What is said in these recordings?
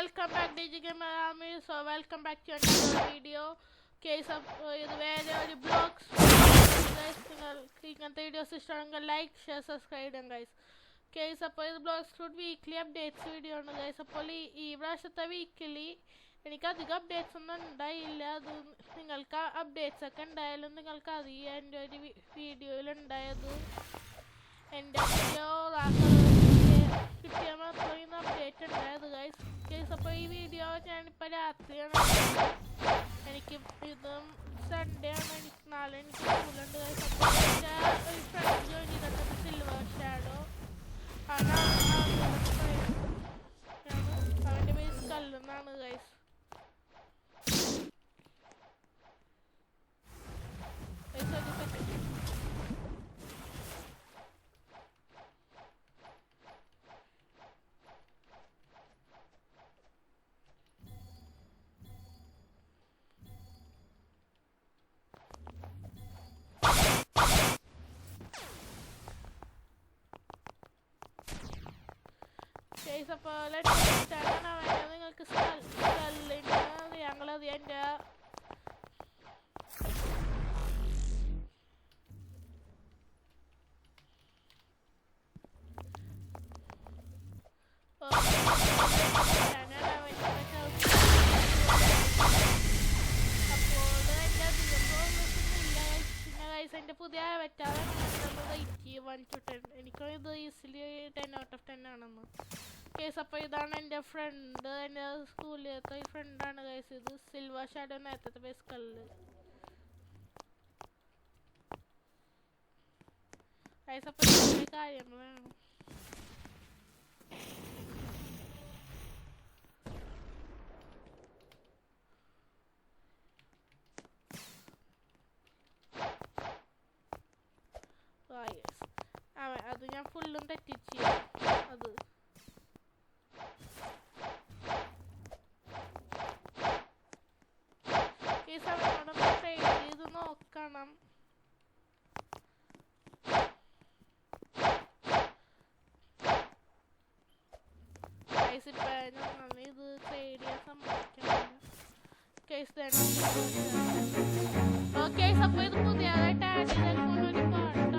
welcome back DigiGamer Army. So welcome back to another video. Case of the blogs. Guys, ഇങ്ങനത്തെ videos ഇഷ്ടമാണെങ്കിൽ like share subscribe ചെയ്യാം guys. കേസ് അപ്പോൾ ഇത് blogs fruit weekly updates video ആണ് guys. അപ്പോൾ ഈ പ്രാവശ്യത്തെ വീക്കിലി എനിക്ക് അധികം അപ്ഡേറ്റ്സ് ഒന്നും ഉണ്ടായില്ല. അത് നിങ്ങൾക്ക് അപ്ഡേറ്റ്സ് ഒക്കെ ഉണ്ടായാലും നിങ്ങൾക്ക് അറിയാം. എൻ്റെ ഒരു വീഡിയോയിൽ ഉണ്ടായത് എൻ്റെ വീഡിയോ കിട്ടിയാൽ മാത്രമേ അപ്ഡേറ്റ് ഉണ്ടായത് ഗൈസ്. കേസ് അപ്പോൾ ഈ വീഡിയോ ഞാനിപ്പോൾ രാത്രിയാണ്. എനിക്ക് ഇതും സൺഡേ ആണ്. എനിക്ക് നാളെ എനിക്ക് സ്കൂളുണ്ട് ഗൈസ്. അപ്പോൾ എൻ്റെ ഒരു ഫ്രണ്ട് ജോയിൻ ചെയ്തിട്ടുണ്ട് സിൽവർ ഷാഡോ ആണ്. അവൻ്റെ പേര് സ്കല്ലെന്നാണ് ഗൈസ്. അപ്പോൾ നിങ്ങൾക്ക് സ്കല്ലിൻ്റെ ഞങ്ങളത് എൻ്റെ എൻ്റെ പുതിയ വെറ്റാതെ 1 to 10. എനിക്ക് ഇത് ഈസിലി 10 out of 10 ആണെന്ന്. കേസ് അപ്പോൾ ഇതാണ് എൻ്റെ ഫ്രണ്ട്, എൻ്റെ സ്കൂളിലത്തെ ഫ്രണ്ടാണ് ഗൈസ്. ഇത് സിൽവർ ഷാഡോ നേരത്തെ ബേസ് കല്ല് ഗൈസ്. അപ്പോൾ ഇതിൻ്റെ കാര്യങ്ങളാണ്. അത് ഞാൻ ഫുള്ളും തെറ്റിച്ച് അത് ഈ സമയം ട്രൈ ചെയ്ത് നോക്കണം. ഇത് ട്രേഡ് ചെയ്യാൻ സമ്മതിക്കണം. കേസ് തന്നെ ഓക്കെ. അപ്പോൾ ഇത് പുതിയതായിട്ട് ആഡ് ചെയ്തേക്കുന്ന ഒരു പാട്ടാണ്.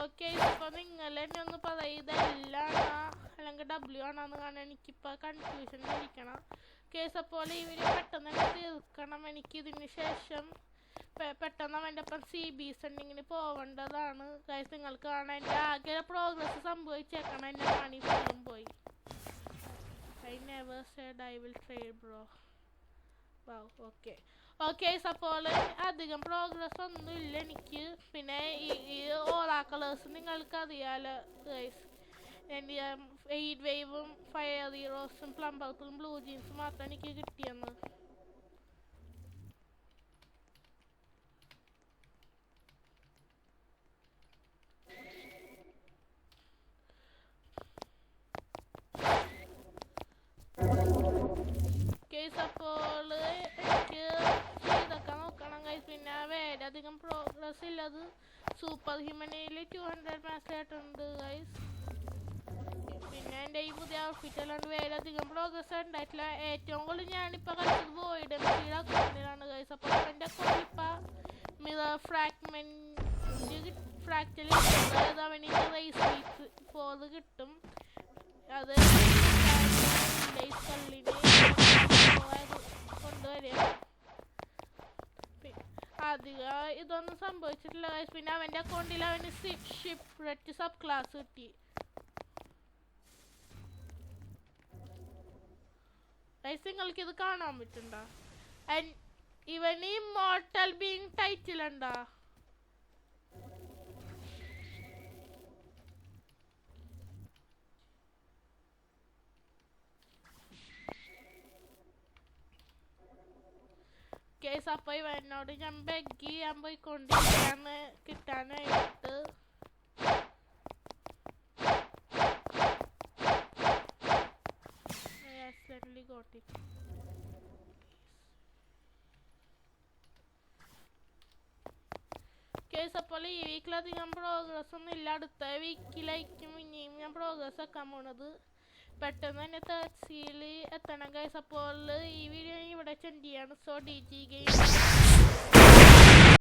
ഓക്കെ. ഇപ്പോൾ നിങ്ങൾ തന്നെ ഒന്ന് പറയും ഇതെല്ലാം അല്ലെങ്കിൽ ഡബ്ല്യു ആണെന്ന് കാണാൻ എനിക്കിപ്പോൾ കൺഫ്യൂഷൻ ഇരിക്കണം. കേസ് അപ്പോൾ ഈ വീഡിയോ പെട്ടെന്ന് തന്നെ തീർക്കണം. എനിക്കിതിന് ശേഷം പെട്ടെന്ന് അവൻ്റെ ഒപ്പം CBS ഉണ്ടെങ്കിൽ പോവേണ്ടതാണ് ഗൈസ്. നിങ്ങൾക്ക് കാണാൻ എൻ്റെ ആകെ പ്രോഗ്രസ് സംഭവിച്ചേക്കണം. എൻ്റെ മണി ഫുള്ളും പോയി. I never said I will trade bro. Wow, okay. Okay. അപ്പോൾ അധികം പ്രോഗ്രസ് ഒന്നുമില്ല എനിക്ക്. പിന്നെ ഈ ഓറാക്കളേഴ്സ് നിങ്ങൾക്ക് അറിയാലോ ഗൈസ്. എൻ്റെ 8 വേവും 5 ഹീറോസും പ്ലംബർത്തും ബ്ലൂ ജീൻസും മാത്രം എനിക്ക് കിട്ടിയെന്ന്. കേസ് അപ്പോൾ എനിക്ക് ഇതൊക്കെ നോക്കണം ഗൈസ്. പിന്നെ വേറെ അധികം പ്രോഗ്രസ് ഇല്ലത്. സൂപ്പർ ഹ്യൂമനിൽ 200 മാച്ച് ആയിട്ടുണ്ട് ഗൈസ്. പിന്നെ എൻ്റെ ഈ പുതിയ ഔട്ട്ഫിറ്റിലാണ് വേറെ അധികം പ്രോഗ്രസ് ഉണ്ടായിട്ടില്ല. ഏറ്റവും കൂടുതൽ ഞാനിപ്പോൾ കളിച്ചത് വോയിഡ് എംസിയുടെ അക്കൗണ്ടിലാണ് ഗൈസ്. അപ്പോൾ എൻ്റെ അക്കൗണ്ടിൽ ഇപ്പോൾ മിറർ ഫ്രാക്റ്റൽ അതായത് അവനിക്ക് റേസ് വീക്ക് 4 കിട്ടും. അത് കള്ളിന് ഇതൊന്നും സംഭവിച്ചിട്ടില്ല ഗൈസ്. പിന്നെ അവൻ്റെ അക്കൗണ്ടിൽ അവന് ഷിപ്പ് സബ് ക്ലാസ് കിട്ടി ഗൈസ്. നിങ്ങൾക്ക് ഇത് കാണാൻ പറ്റുണ്ടോ? ഇവന് ഇമ്മോർട്ടൽ ബീങ് ടൈറ്റിൽ ഉണ്ടോ? കേസ് അപ്പൊ ഇവനോട് ഞാൻ ബെഗ് ചെയ്യാൻ പോയിക്കൊണ്ടിരിക്കാന്ന് കിട്ടാനായിട്ട്. കേസ് അപ്പോൾ ഈ വീക്കിലധികം പ്രോഗ്രസ് ഒന്നും ഇല്ല. അടുത്ത വീക്കിലായിരിക്കും ഇനിയും ഞാൻ പ്രോഗ്രസ് വെക്കാൻ പോണത്. പെട്ടെന്ന് തന്നെ 30 എത്തണം ഗൈസ്. അപ്പോൾ ഈ വീഡിയോ ഇവിടെ ചെൻഡ് ചെയ്യാണ്. So DG game